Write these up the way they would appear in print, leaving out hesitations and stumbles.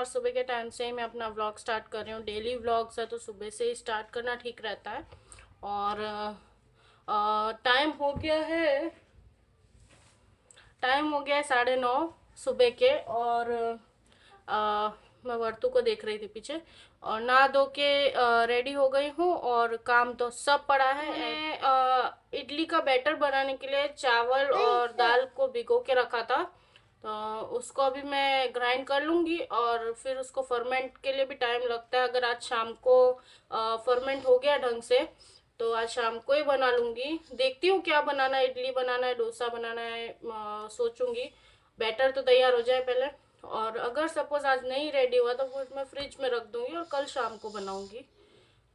और सुबह के टाइम से ही मैं अपना व्लॉग स्टार्ट कर रही हूँ। डेली व्लॉग्स है तो सुबह से ही स्टार्ट करना ठीक रहता है। और टाइम हो गया है, 9:30 सुबह के। और आ, मैं वर्तू को देख रही थी पीछे, और नहा धो के रेडी हो गई हूँ और काम तो सब पड़ा है। मैंने इडली का बैटर बनाने के लिए चावल और दाल को भिगो के रखा था, तो उसको अभी मैं ग्राइंड कर लूँगी। और फिर उसको फर्मेंट के लिए भी टाइम लगता है। अगर आज शाम को फर्मेंट हो गया ढंग से तो आज शाम को ही बना लूँगी। देखती हूँ क्या बनाना है, इडली बनाना है, डोसा बनाना है, सोचूंगी। बैटर तो तैयार हो जाए पहले, और अगर सपोज आज नहीं रेडी हुआ तो फिर मैं फ्रिज में रख दूँगी और कल शाम को बनाऊँगी।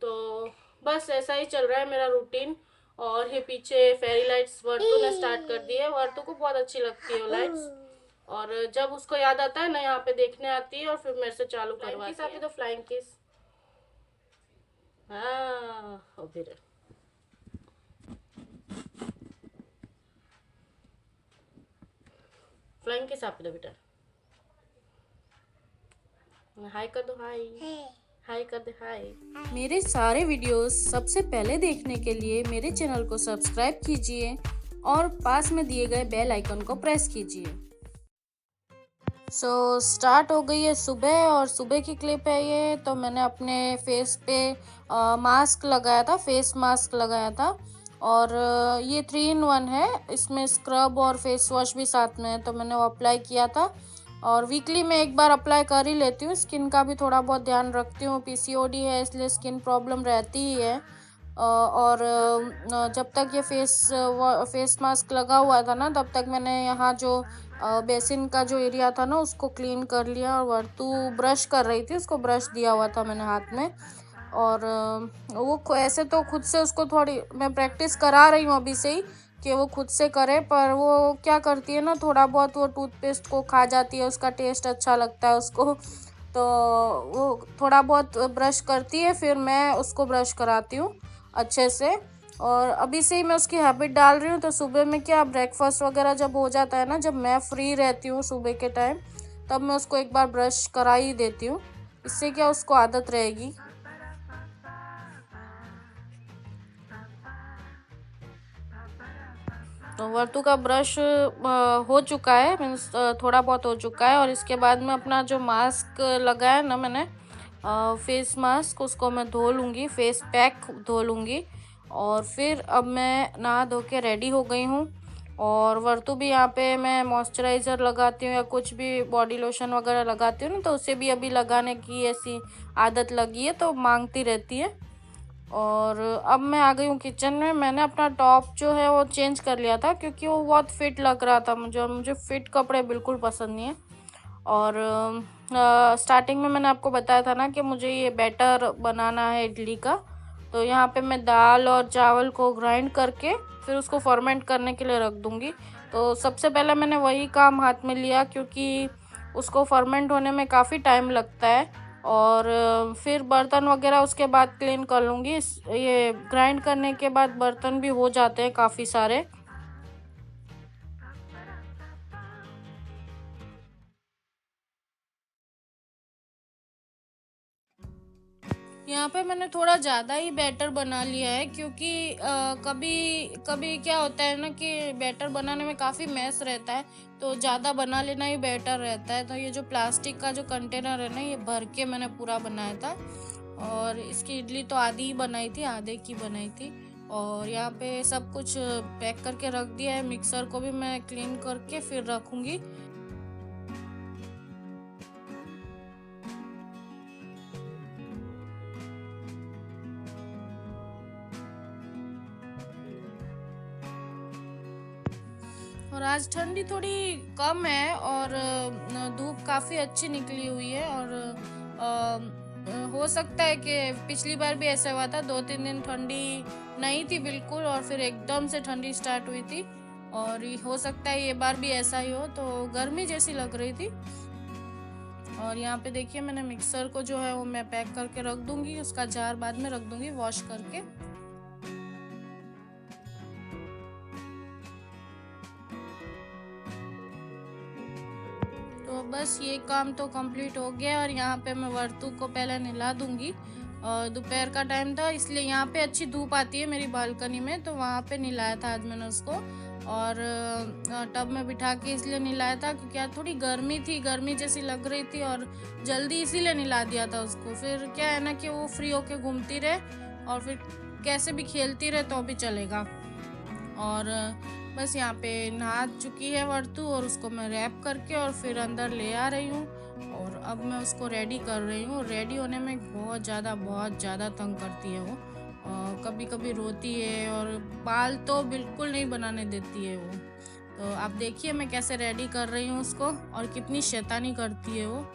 तो बस ऐसा ही चल रहा है मेरा रूटीन। और ये पीछे फेरी लाइट्स वर्तू ने स्टार्ट कर दी है। वर्तू को बहुत अच्छी लगती है वो लाइट्स, और जब उसको याद आता है ना यहाँ पे देखने आती है और फिर मेरे से चालू करवाती है। तो फ्लाइंग किस, हाँ और फिर फ्लाइंग किस आप दो बेटा, हाय कर दो, हाय हाय कर दे, हाय। मेरे सारे वीडियोस सबसे पहले देखने के लिए मेरे चैनल को सब्सक्राइब कीजिए और पास में दिए गए बेल आइकन को प्रेस कीजिए। स्टार्ट हो गई है सुबह, और सुबह की क्लिप है ये। तो मैंने अपने फेस पे मास्क लगाया था, फेस मास्क लगाया था। और ये 3 in 1 है, इसमें स्क्रब और फेस वॉश भी साथ में है, तो मैंने वो अप्लाई किया था। और वीकली मैं एक बार अप्लाई कर ही लेती हूँ। स्किन का भी थोड़ा बहुत ध्यान रखती हूँ, पीसीओडी है इसलिए स्किन प्रॉब्लम रहती ही है। और जब तक ये फेस मास्क लगा हुआ था ना, तब तक मैंने यहाँ जो बेसिन का जो एरिया था ना उसको क्लीन कर लिया। और वर्तू ब्रश कर रही थी, उसको ब्रश दिया हुआ था मैंने हाथ में। और वो ऐसे तो खुद से उसको थोड़ी मैं प्रैक्टिस करा रही हूँ अभी से ही कि वो खुद से करे, पर वो क्या करती है ना, थोड़ा बहुत वो टूथपेस्ट को खा जाती है, उसका टेस्ट अच्छा लगता है उसको, तो वो थोड़ा बहुत ब्रश करती है, फिर मैं उसको ब्रश कराती हूँ अच्छे से। और अभी से ही मैं उसकी हैबिट डाल रही हूँ। तो सुबह में क्या, ब्रेकफास्ट वगैरह जब हो जाता है ना, जब मैं फ्री रहती हूँ सुबह के टाइम, तब मैं उसको एक बार ब्रश करा ही देती हूँ। इससे क्या उसको आदत रहेगी। तो वर्तू का ब्रश हो चुका है, मीन्स थोड़ा बहुत हो चुका है। और इसके बाद में अपना जो मास्क लगाया ना मैंने, फेस मास्क, उसको मैं धो लूँगी, फेस पैक धो लूँगी। और फिर अब मैं नहा धो के रेडी हो गई हूँ। और वर्तू भी यहाँ पे मैं मॉइस्चराइज़र लगाती हूँ या कुछ भी बॉडी लोशन वगैरह लगाती हूँ ना, तो उसे भी अभी लगाने की ऐसी आदत लगी है, तो मांगती रहती है। और अब मैं आ गई हूँ किचन में। मैंने अपना टॉप जो है वो चेंज कर लिया था, क्योंकि वो बहुत फिट लग रहा था मुझे, और मुझे फिट कपड़े बिल्कुल पसंद नहीं है। और स्टार्टिंग में मैंने आपको बताया था ना कि मुझे ये बैटर बनाना है इडली का। तो यहाँ पे मैं दाल और चावल को ग्राइंड करके फिर उसको फर्मेंट करने के लिए रख दूँगी। तो सबसे पहले मैंने वही काम हाथ में लिया, क्योंकि उसको फर्मेंट होने में काफ़ी टाइम लगता है। और फिर बर्तन वगैरह उसके बाद क्लीन कर लूँगी। ये ग्राइंड करने के बाद बर्तन भी हो जाते हैं काफ़ी सारे। यहाँ पे मैंने थोड़ा ज़्यादा ही बैटर बना लिया है, क्योंकि कभी कभी क्या होता है ना कि बैटर बनाने में काफ़ी मैस रहता है, तो ज़्यादा बना लेना ही बेटर रहता है। तो ये जो प्लास्टिक का जो कंटेनर है ना, ये भर के मैंने पूरा बनाया था। और इसकी इडली तो आधी ही बनाई थी, आधे की बनाई थी। और यहाँ पे सब कुछ पैक करके रख दिया है। मिक्सर को भी मैं क्लीन करके फिर रखूँगी। और आज ठंडी थोड़ी कम है, और धूप काफ़ी अच्छी निकली हुई है। और हो सकता है कि पिछली बार भी ऐसा हुआ था, 2-3 दिन ठंडी नहीं थी बिल्कुल, और फिर एकदम से ठंडी स्टार्ट हुई थी। और हो सकता है ये बार भी ऐसा ही हो, तो गर्मी जैसी लग रही थी। और यहाँ पे देखिए मैंने मिक्सर को जो है वो मैं पैक करके रख दूँगी, उसका जार बाद में रख दूँगी वॉश करके। तो बस ये काम तो कंप्लीट हो गया और यहाँ पे मैं वर्तू को पहले नहला दूंगी। दोपहर का टाइम था इसलिए यहाँ पे अच्छी धूप आती है मेरी बालकनी में, तो वहाँ पे नहलाया था आज मैंने उसको। और टब में बिठा के इसलिए नहलाया था क्योंकि आज थोड़ी गर्मी थी, गर्मी जैसी लग रही थी और जल्दी इसीलिए नहला दिया था उसको। फिर क्या है ना कि वो फ्री होके घूमती रहे और फिर कैसे भी खेलती रहे तो भी चलेगा। और बस यहाँ पे नहा चुकी है वर्तू और उसको मैं रैप करके और फिर अंदर ले आ रही हूँ और अब मैं उसको रेडी कर रही हूँ। रेडी होने में बहुत ज़्यादा तंग करती है वो, और कभी कभी रोती है और बाल तो बिल्कुल नहीं बनाने देती है वो। तो आप देखिए मैं कैसे रेडी कर रही हूँ उसको और कितनी शैतानी करती है वो।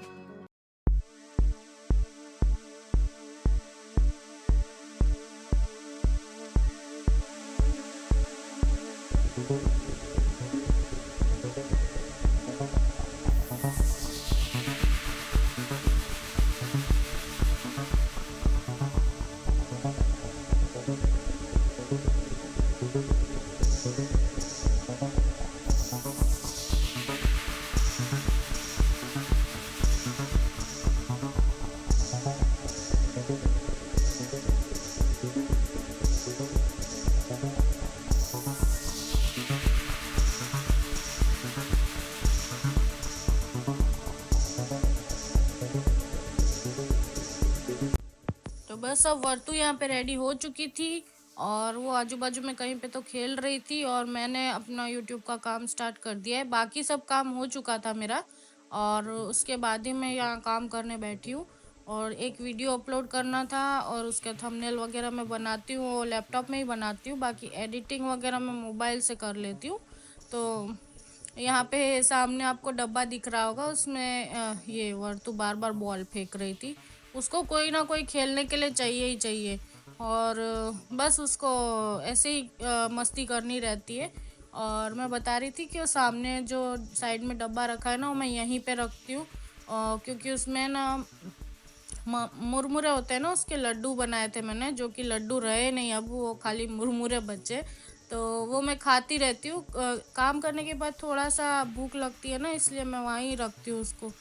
तो बस अब वर्तू यहाँ पे रेडी हो चुकी थी और वो आजू बाजू में कहीं पे तो खेल रही थी और मैंने अपना यूट्यूब का काम स्टार्ट कर दिया है। बाकी सब काम हो चुका था मेरा और उसके बाद ही मैं यहाँ काम करने बैठी हूँ। और एक वीडियो अपलोड करना था और उसके थंबनेल वगैरह मैं बनाती हूँ, वो लैपटॉप में ही बनाती हूँ, बाकी एडिटिंग वगैरह मैं मोबाइल से कर लेती हूँ। तो यहाँ पे सामने आपको डब्बा दिख रहा होगा, उसमें ये वर्तू बार बार बॉल फेंक रही थी। उसको कोई ना कोई खेलने के लिए चाहिए ही चाहिए और बस उसको ऐसे ही मस्ती करनी रहती है। और मैं बता रही थी कि वो सामने जो साइड में डब्बा रखा है ना वो मैं यहीं पे रखती हूँ, क्योंकि उसमें ना मुरमुरे होते हैं ना, उसके लड्डू बनाए थे मैंने, जो कि लड्डू रहे नहीं, अब वो खाली मुरमुरे बचे। तो वो मैं खाती रहती हूँ, काम करने के बाद थोड़ा सा भूख लगती है ना, इसलिए मैं वहीं रखती हूँ उसको।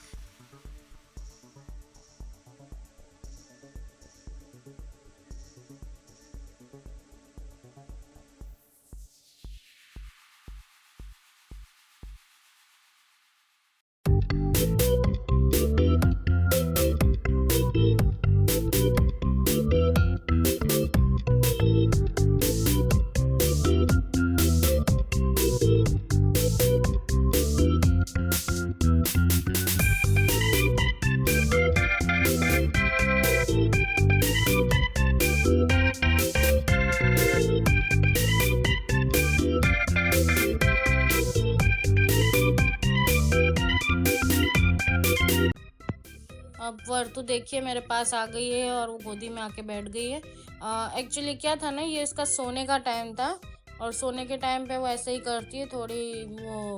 अब वर्तु देखिए मेरे पास आ गई है और वो गोदी में आके बैठ गई है। एक्चुअली क्या था ना, ये इसका सोने का टाइम था और सोने के टाइम पे वो ऐसे ही करती है थोड़ी वो,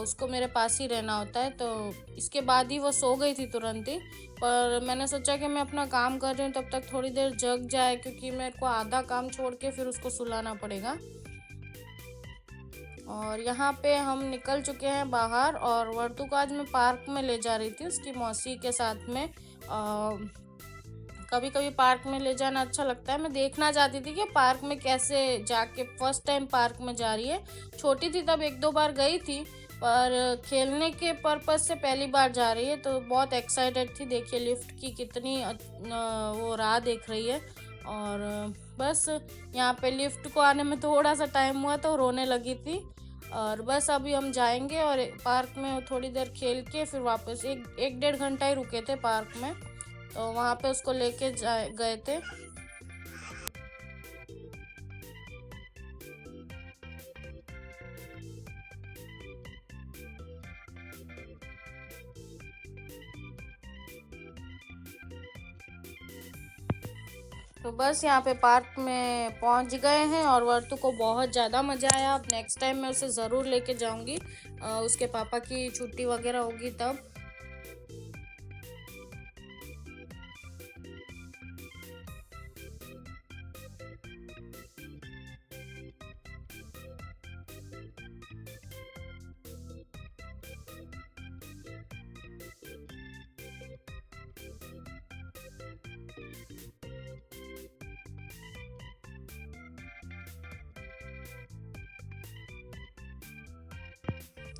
उसको मेरे पास ही रहना होता है। तो इसके बाद ही वो सो गई थी तुरंत ही, पर मैंने सोचा कि मैं अपना काम कर रही हूँ तब तक थोड़ी देर जग जाए, क्योंकि मेरे को आधा काम छोड़ के फिर उसको सुलाना पड़ेगा। और यहाँ पे हम निकल चुके हैं बाहर और वर्तु को आज मैं पार्क में ले जा रही थी उसकी मौसी के साथ में। कभी कभी पार्क में ले जाना अच्छा लगता है। मैं देखना चाहती थी कि पार्क में कैसे जाके, फर्स्ट टाइम पार्क में जा रही है। छोटी थी तब एक दो बार गई थी, पर खेलने के पर्पज़ से पहली बार जा रही है, तो बहुत एक्साइटेड थी। देखिए लिफ्ट की कितनी वो राह देख रही है। और बस यहाँ पे लिफ्ट को आने में थोड़ा सा टाइम हुआ तो रोने लगी थी। और बस अभी हम जाएंगे और पार्क में थोड़ी देर खेल के फिर वापस, एक एक डेढ़ घंटा ही रुके थे पार्क में, तो वहाँ पे उसको लेके गए थे। तो बस यहाँ पे पार्क में पहुँच गए हैं और वर्तु को बहुत ज़्यादा मज़ा आया। अब नेक्स्ट टाइम मैं उसे ज़रूर लेके जाऊँगी, उसके पापा की छुट्टी वगैरह होगी तब।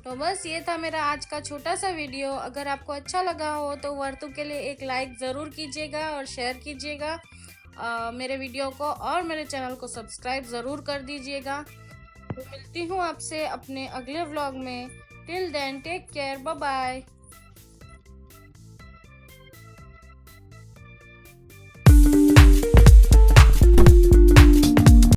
तो बस ये था मेरा आज का छोटा सा वीडियो। अगर आपको अच्छा लगा हो तो वर्तु के लिए एक लाइक ज़रूर कीजिएगा और शेयर कीजिएगा मेरे वीडियो को, और मेरे चैनल को सब्सक्राइब ज़रूर कर दीजिएगा। तो मिलती हूँ आपसे अपने अगले व्लॉग में। Till then take care, bye bye.